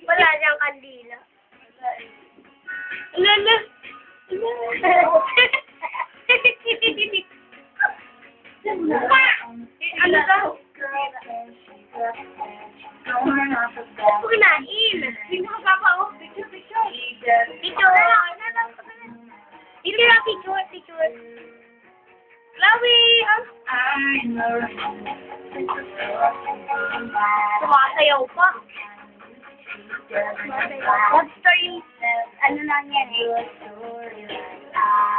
Wala niyang kandila. Lala. Ano daw? Kunain. Hindi mo kapapa. Picture. Picture. Picture. Chloe! Sumasayaw pa. What story? Ano lang yan eh?